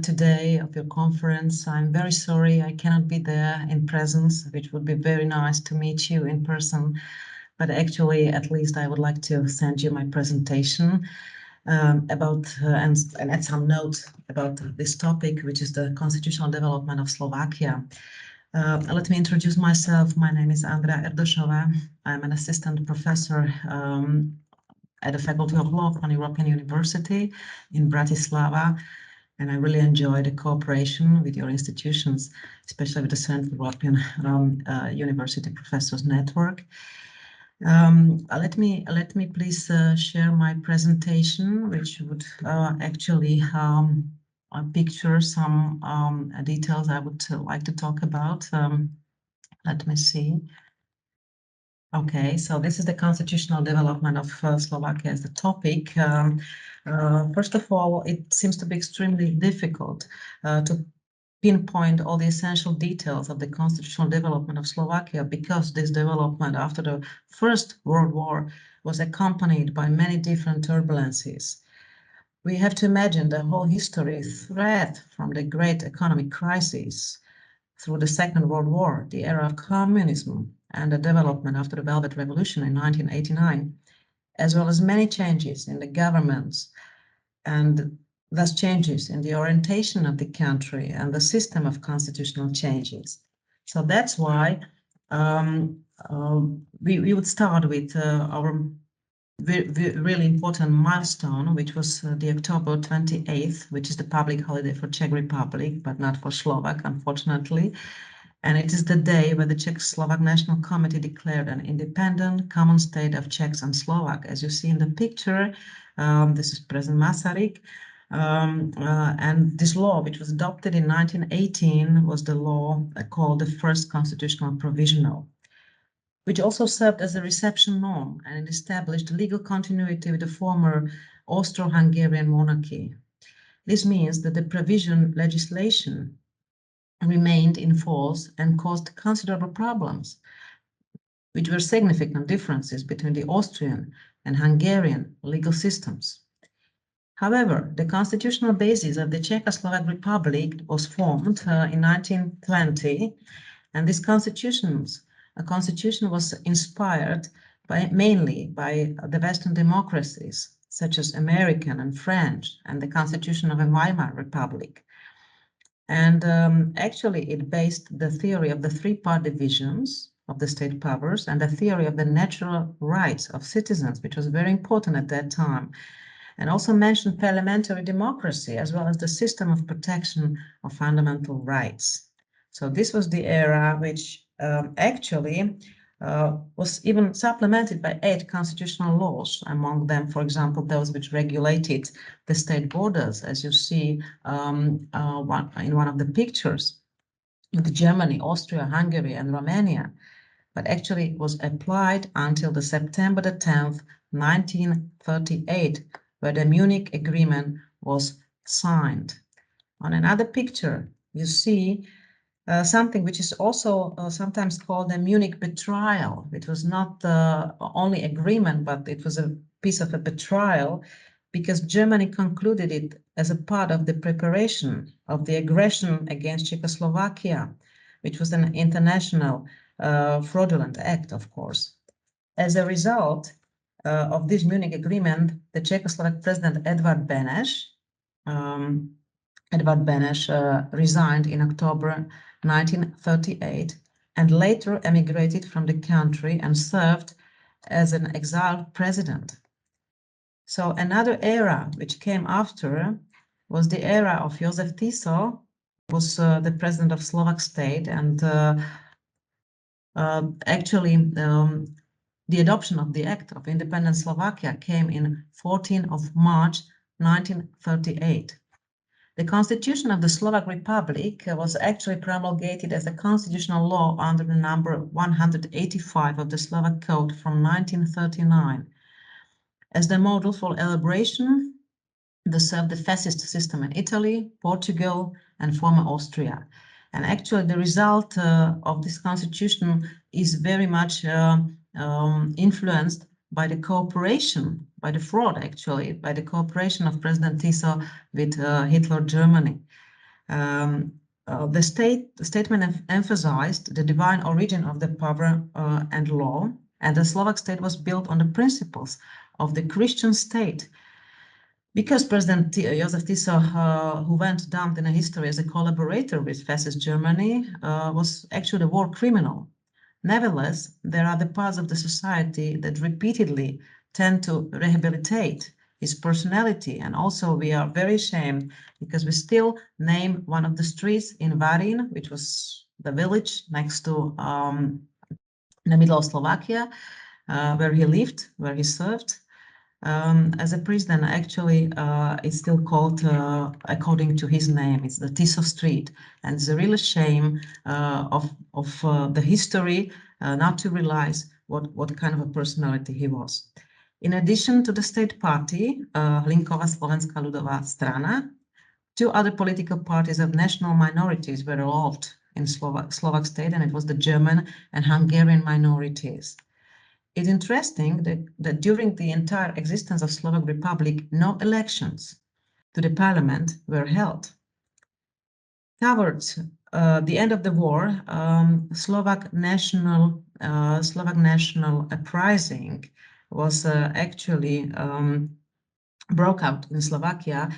today of your conference. I'm very sorry I cannot be there in presence, which would be very nice to meet you in person. But actually, at least I would like to send you my presentation about and add some notes about this topic, which is the constitutional development of Slovakia. Let me introduce myself. My name is Andrea Erdősová. I'm an assistant professor at the Faculty of Law on European University in Bratislava. And I really enjoy the cooperation with your institutions, especially with the Central European University Professors Network. Let me please share my presentation, which would actually picture some details I would like to talk about. Let me see. Okay, so this is the constitutional development of Slovakia as the topic. First of all, it seems to be extremely difficult to pinpoint all the essential details of the constitutional development of Slovakia, because this development after the First World War was accompanied by many different turbulences. We have to imagine the whole history thread from the great economic crisis through the Second World War, the era of communism, and the development after the Velvet Revolution in 1989, as well as many changes in the governments and thus changes in the orientation of the country and the system of constitutional changes. So that's why we would start with our really important milestone, which was the October 28th, which is the public holiday for Czech Republic, but not for Slovak, unfortunately. And it is the day when the Czech-Slovak National Committee declared an independent common state of Czechs and Slovak. As you see in the picture, this is President Masaryk. And this law, which was adopted in 1918, was the law called the First Constitutional Provisional, which also served as a reception norm, and it established legal continuity with the former Austro-Hungarian monarchy. This means that the provision legislation remained in force and caused considerable problems, which were significant differences between the Austrian and Hungarian legal systems. However, the constitutional basis of the Czechoslovak Republic was formed in 1920, and this constitution was inspired mainly by the Western democracies, such as American and French, and the Constitution of the Weimar Republic. And actually, it based the theory of the three-part divisions of the state powers and the theory of the natural rights of citizens, which was very important at that time, and also mentioned parliamentary democracy as well as the system of protection of fundamental rights. So this was the era which actually was even supplemented by 8 constitutional laws, among them, for example, those which regulated the state borders, as you see in one of the pictures, with Germany, Austria, Hungary, and Romania, but actually was applied until the September the 10th, 1938, where the Munich Agreement was signed. On another picture, you see something which is also sometimes called the Munich betrayal. It was not only agreement, but it was a piece of a betrayal, because Germany concluded it as a part of the preparation of the aggression against Czechoslovakia, which was an international fraudulent act, of course. As a result of this Munich agreement, the Czechoslovak president Edvard Beneš resigned in October 1938 and later emigrated from the country and served as an exiled president. So another era which came after was the era of Josef Tiso, who was the president of Slovak state, and actually the adoption of the Act of Independent Slovakia came in 14th of March 1938. The Constitution of the Slovak Republic was actually promulgated as a constitutional law under the number 185 of the Slovak Code from 1939. As the model for elaboration, they served the fascist system in Italy, Portugal, and former Austria. And actually, the result of this constitution is very much influenced by the cooperation, by the fraud actually, by the cooperation of President Tiso with Hitler Germany. The statement emphasized the divine origin of the power and law, and the Slovak state was built on the principles of the Christian state. Because President Josef Tiso, who went down in history as a collaborator with fascist Germany, was actually a war criminal. Nevertheless, there are the parts of the society that repeatedly tend to rehabilitate his personality, and also we are very ashamed because we still name one of the streets in Varin, which was the village next to the middle of Slovakia, where he lived, where he served. As a priest, and actually it's still called according to his name. It's the Tiso Street, and it's a real shame of the history not to realize what kind of a personality he was. In addition to the state party, Hlinková Slovenská ľudová strana, two other political parties of national minorities were involved in Slovak state, and it was the German and Hungarian minorities. It's interesting that during the entire existence of Slovak Republic, no elections to the parliament were held. Towards the end of the war, Slovak national uprising was actually broke out in Slovakia,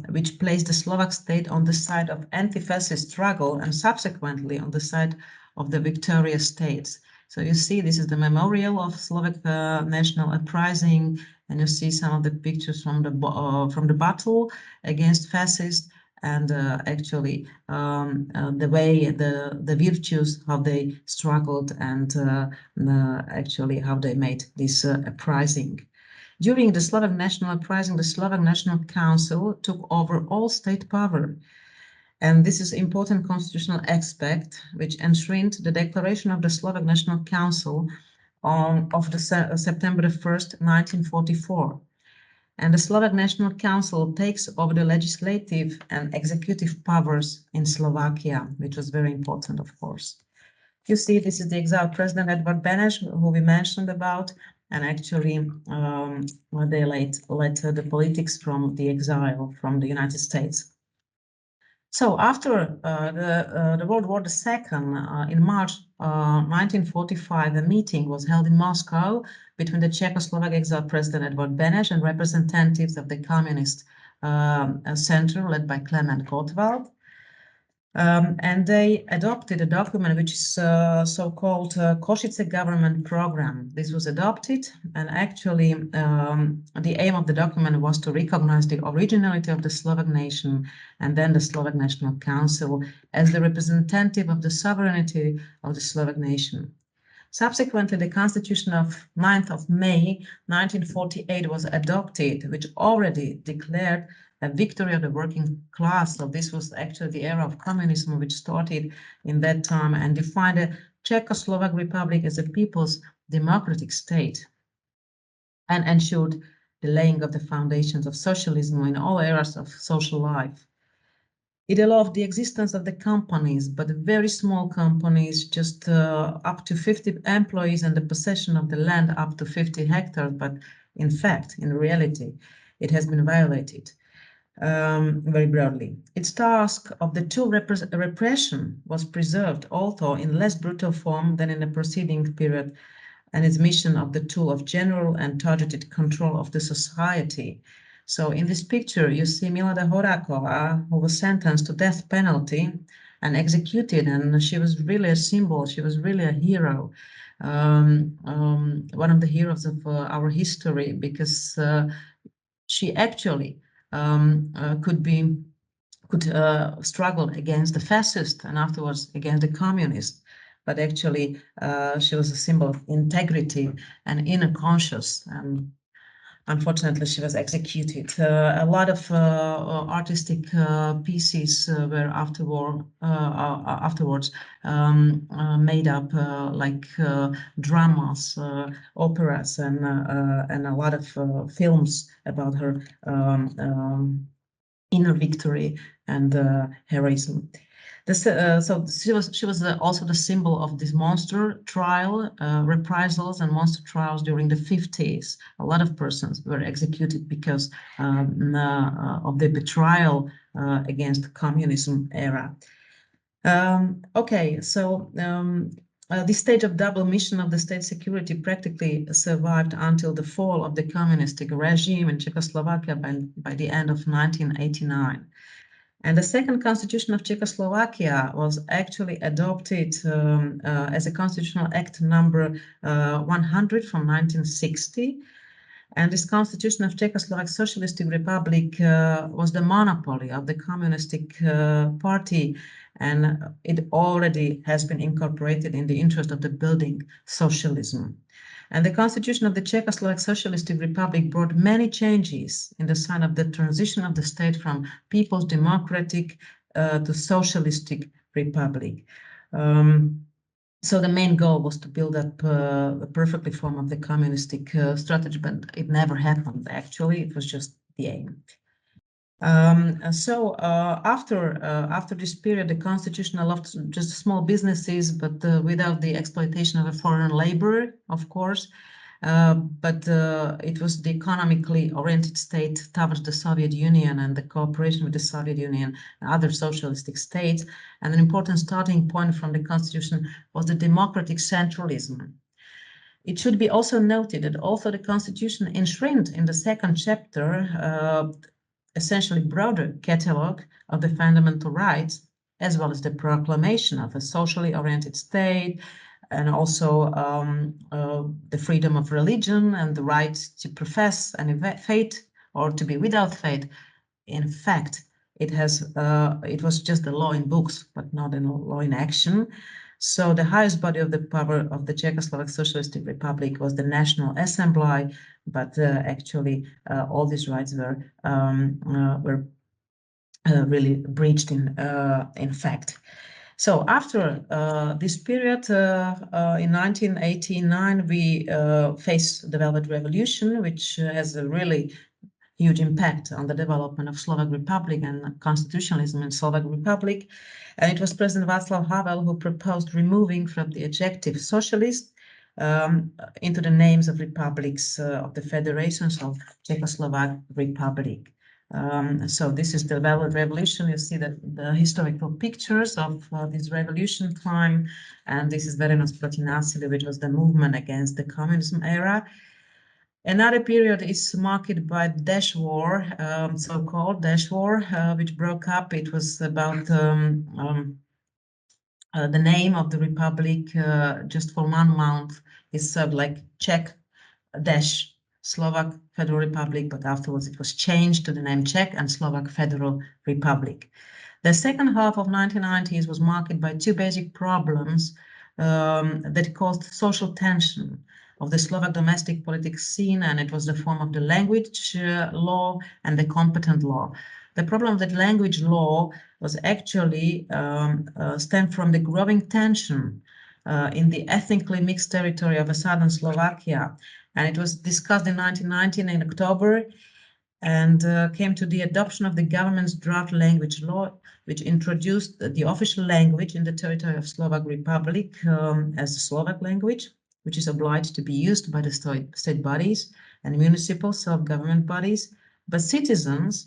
which placed the Slovak state on the side of anti-fascist struggle and subsequently on the side of the victorious states. So you see, this is the memorial of Slovak national uprising, and you see some of the pictures from the battle against fascists, and actually the way the virtues, how they struggled, and actually how they made this uprising. During the Slovak national uprising, the Slovak National Council took over all state power. And this is an important constitutional aspect, which enshrined the declaration of the Slovak National Council of September 1st, 1944. And the Slovak National Council takes over the legislative and executive powers in Slovakia, which was very important, of course. You see, this is the exiled President Edvard Beneš, who we mentioned about, and actually they led the politics from the exile from the United States. So after the World War II, in March 1945, a meeting was held in Moscow between the Czechoslovak exiled President Edvard Beneš and representatives of the Communist Center led by Klement Gottwald. And they adopted a document which is so-called Košice Government Program. This was adopted, and actually the aim of the document was to recognize the originality of the Slovak nation and then the Slovak National Council as the representative of the sovereignty of the Slovak nation. Subsequently, the Constitution of 9th of May 1948 was adopted, which already declared a victory of the working class. So this was actually the era of communism, which started in that time and defined the Czechoslovak Republic as a people's democratic state and ensured the laying of the foundations of socialism in all areas of social life. It allowed the existence of the companies, but very small companies, just up to 50 employees, and the possession of the land up to 50 hectares. But in fact, in reality, it has been violated very broadly. Its task of the two repression was preserved, although in less brutal form than in the preceding period, and its mission of the tool of general and targeted control of the society. So in this picture, you see Milada Horáková, who was sentenced to death penalty and executed, and she was really a symbol. She was really a hero, one of the heroes of our history, because she actually could struggle against the fascists and afterwards against the communists. But actually, she was a symbol of integrity and inner conscience. And unfortunately, she was executed. A lot of artistic pieces were afterwards made up, like dramas, operas, and a lot of films about her inner victory and heroism. So she was also the symbol of this monster trial, reprisals and monster trials during the 50s. A lot of persons were executed because of the betrayal against the communism era. Okay, so this stage of double mission of the state security practically survived until the fall of the communistic regime in Czechoslovakia by the end of 1989. And the second constitution of Czechoslovakia was actually adopted as a constitutional act number 100 from 1960. And this constitution of Czechoslovak Socialistic Republic was the monopoly of the Communistic Party, and it already has been incorporated in the interest of the building socialism. And the constitution of the Czechoslovak Socialistic Republic brought many changes in the sign of the transition of the state from People's Democratic to Socialistic Republic. So the main goal was to build up a perfectly form of the communistic strategy, but it never happened, actually. It was just the aim. After this period, the constitution allowed just small businesses, but without the exploitation of a foreign labor, of course. But it was the economically oriented state towards the Soviet Union and the cooperation with the Soviet Union and other socialistic states. And an important starting point from the constitution was the democratic centralism. It should be also noted that also the constitution enshrined in the second chapter essentially broader catalog of the fundamental rights, as well as the proclamation of a socially oriented state, and also the freedom of religion and the right to profess any faith or to be without faith. In fact, it was just a law in books, but not a law in action. So the highest body of the power of the Czechoslovak Socialistic Republic was the National Assembly, but actually all these rights were really breached in fact. So after this period, in 1989, we faced the Velvet Revolution, which has a really huge impact on the development of Slovak Republic and constitutionalism in Slovak Republic. And it was President Václav Havel who proposed removing from the adjective socialist into the names of republics of the federations of Czechoslovak Republic. So this is the Velvet Revolution. You see the historical pictures of this revolution time, and this is Verenost proti násilí, which was the movement against the communism era. Another period is marked by Dash War, so-called Dash War, which broke up. It was about the name of the republic just for 1 month is served like Czech dash Slovak Federal Republic, but afterwards it was changed to the name Czech and Slovak Federal Republic. The second half of 1990s was marked by two basic problems that caused social tension of the Slovak domestic politics scene, and it was the form of the language law and the competent law. The problem of that language law was actually stemmed from the growing tension in the ethnically mixed territory of southern Slovakia. And it was discussed in 1919 in October and came to the adoption of the government's draft language law, which introduced the official language in the territory of Slovak Republic as the Slovak language, which is obliged to be used by the state bodies and municipal self-government bodies. But citizens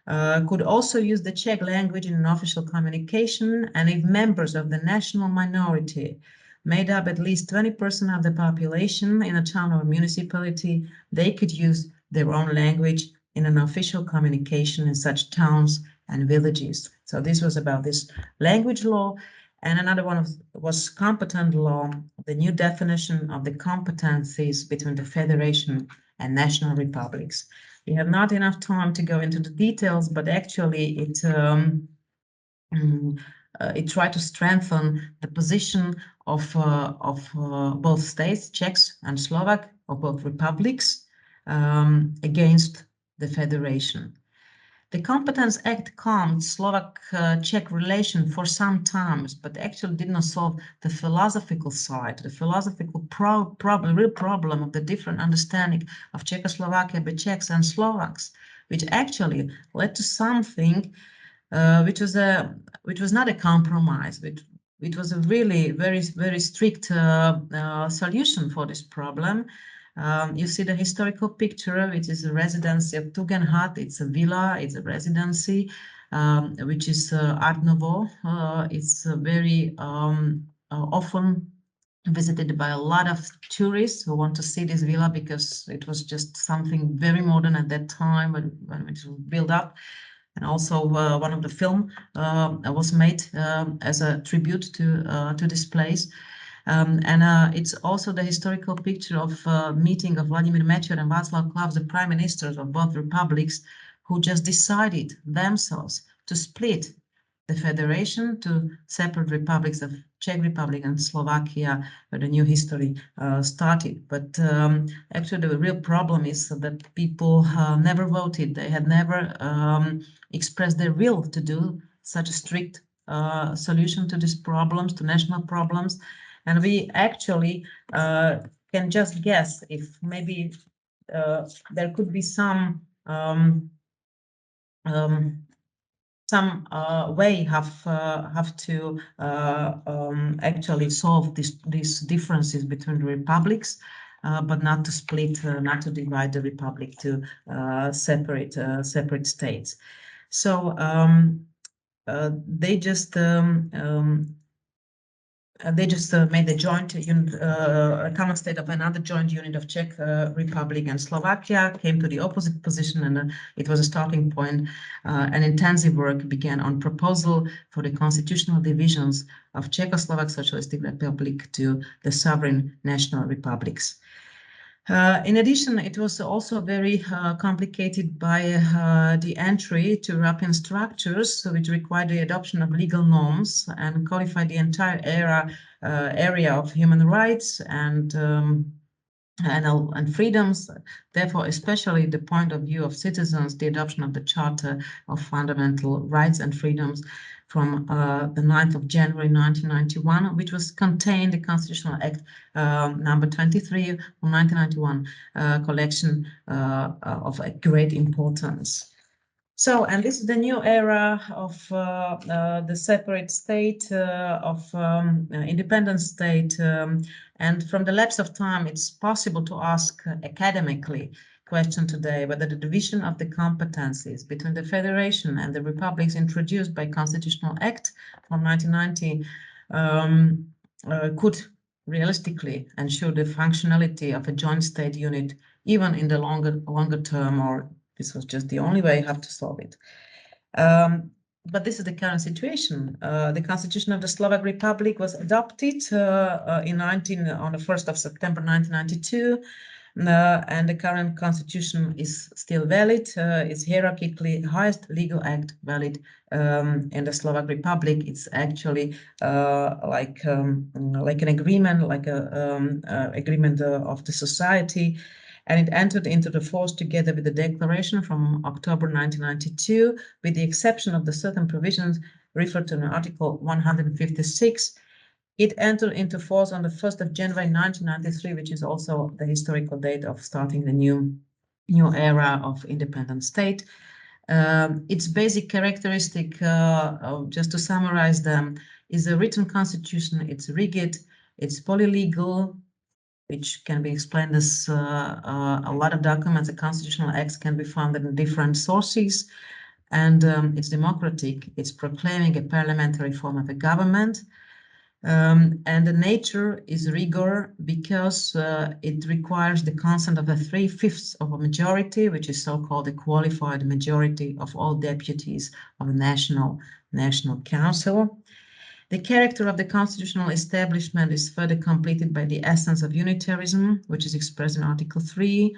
could also use the Czech language in an official communication, and if members of the national minority made up at least 20% of the population in a town or municipality, they could use their own language in an official communication in such towns and villages. So this was about this language law. And another one was competent law, the new definition of the competencies between the federation and national republics. We have not enough time to go into the details, but actually it tried to strengthen the position of both states, Czechs and Slovak, of both republics, against the federation. The Competence Act calmed Slovak-Czech relation for some times, but actually did not solve the philosophical side, the philosophical real problem of the different understanding of Czechoslovakia by Czechs and Slovaks, which actually led to something which was not a compromise. It was a really very strict solution for this problem. You see the historical picture, which is a residency of Tugendhat. It's a villa, it's a residency, which is Art Nouveau. It's very often visited by a lot of tourists who want to see this villa because it was just something very modern at that time when it was built up. And also one of the film was made as a tribute to this place. It's also the historical picture of meeting of Vladimir Mečiar and Václav Klaus, the prime ministers of both republics, who just decided themselves to split the federation to separate republics of Czech Republic and Slovakia, where the new history started. But actually, the real problem is that people never voted. They had never expressed their will to do such a strict solution to these problems, to national problems. And we actually can just guess if maybe there could be some way have to actually solve these differences between the republics, but not to split, not to divide the republic to separate states. So they just made a joint unit, a common state of another joint unit of Czech Republic and Slovakia, came to the opposite position, and it was a starting point. An intensive work began on proposal for the constitutional divisions of Czechoslovak Socialistic Republic to the sovereign national republics. In addition, it was also very complicated by the entry to European structures, which required the adoption of legal norms and codified the entire area of human rights and freedoms. Therefore, especially the point of view of citizens, the adoption of the Charter of Fundamental Rights and Freedoms from the 9th of January 1991, which was contained in the Constitutional Act number 23 from 1991, collection of great importance. So, and this is the new era of the separate state, of independent state. And from the lapse of time, it's possible to ask academically question today whether the division of the competencies between the federation and the republics introduced by Constitutional Act from 1990 could realistically ensure the functionality of a joint state unit, even in the longer term, or this was just the only way you have to solve it. But this is the current situation. The Constitution of the Slovak Republic was adopted on the 1st of September 1992, and the current constitution is still valid. It's hierarchically highest legal act valid in the Slovak Republic. It's actually like an agreement, like a agreement of the society. And it entered into the force together with the declaration from October 1992, with the exception of the certain provisions referred to in Article 156. It entered into force on the 1st of January 1993, which is also the historical date of starting the new era of independent state. Its basic characteristic, just to summarize them, is a written constitution. It's rigid, it's polylegal, which can be explained as a lot of documents, the constitutional acts can be found in different sources, and it's democratic. It's proclaiming a parliamentary form of a government, and the nature is rigor because it requires the consent of 3/5 of a majority, which is so-called a qualified majority of all deputies of a national council. The character of the constitutional establishment is further completed by the essence of unitarism, which is expressed in Article 3,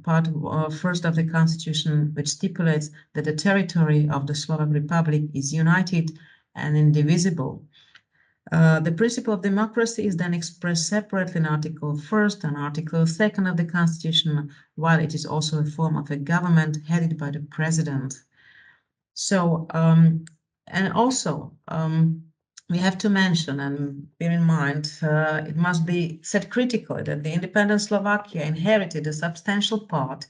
part first of the Constitution, which stipulates that the territory of the Slovak Republic is united and indivisible. The principle of democracy is then expressed separately in Article 1st and Article 2nd of the Constitution, while it is also a form of a government headed by the president. So, and also, we have to mention and bear in mind, it must be said critically that the independent Slovakia inherited a substantial part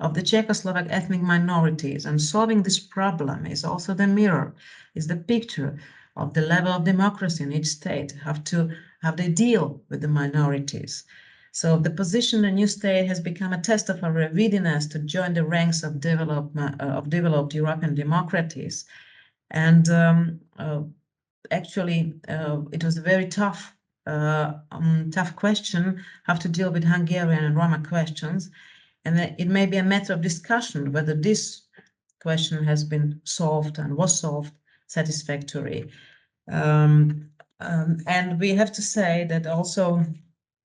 of the Czechoslovak ethnic minorities. And solving this problem is also the mirror, is the picture of the level of democracy in each state, how they deal with the minorities. So the position of the new state has become a test of our readiness to join the ranks of developed European democracies. And actually, it was a very tough question how to deal with Hungarian and Roma questions. And it may be a matter of discussion whether this question has been solved and was solved satisfactorily. And we have to say that also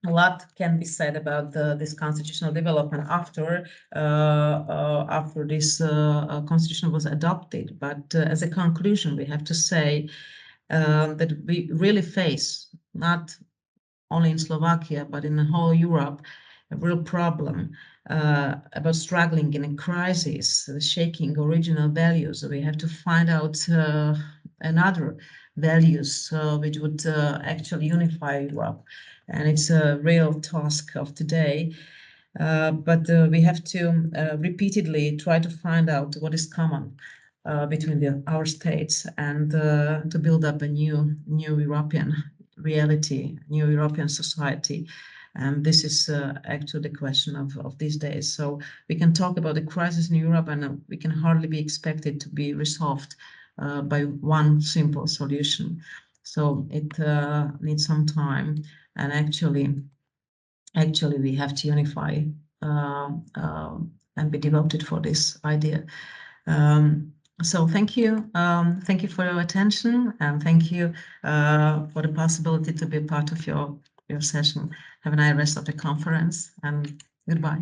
a lot can be said about this constitutional development after this constitution was adopted. But as a conclusion, we have to say that we really face, not only in Slovakia, but in the whole Europe, a real problem about struggling in a crisis, shaking original values. So we have to find out another values which would actually unify Europe. And it's a real task of today. But we have to repeatedly try to find out what is common between our states and to build up a new European reality, new European society. And this is actually the question of these days. So we can talk about the crisis in Europe, and we can hardly be expected to be resolved by one simple solution. So it needs some time, and actually we have to unify and be devoted for this idea. So thank you for your attention, and thank you for the possibility to be part of your session. Have a nice rest of the conference, and goodbye.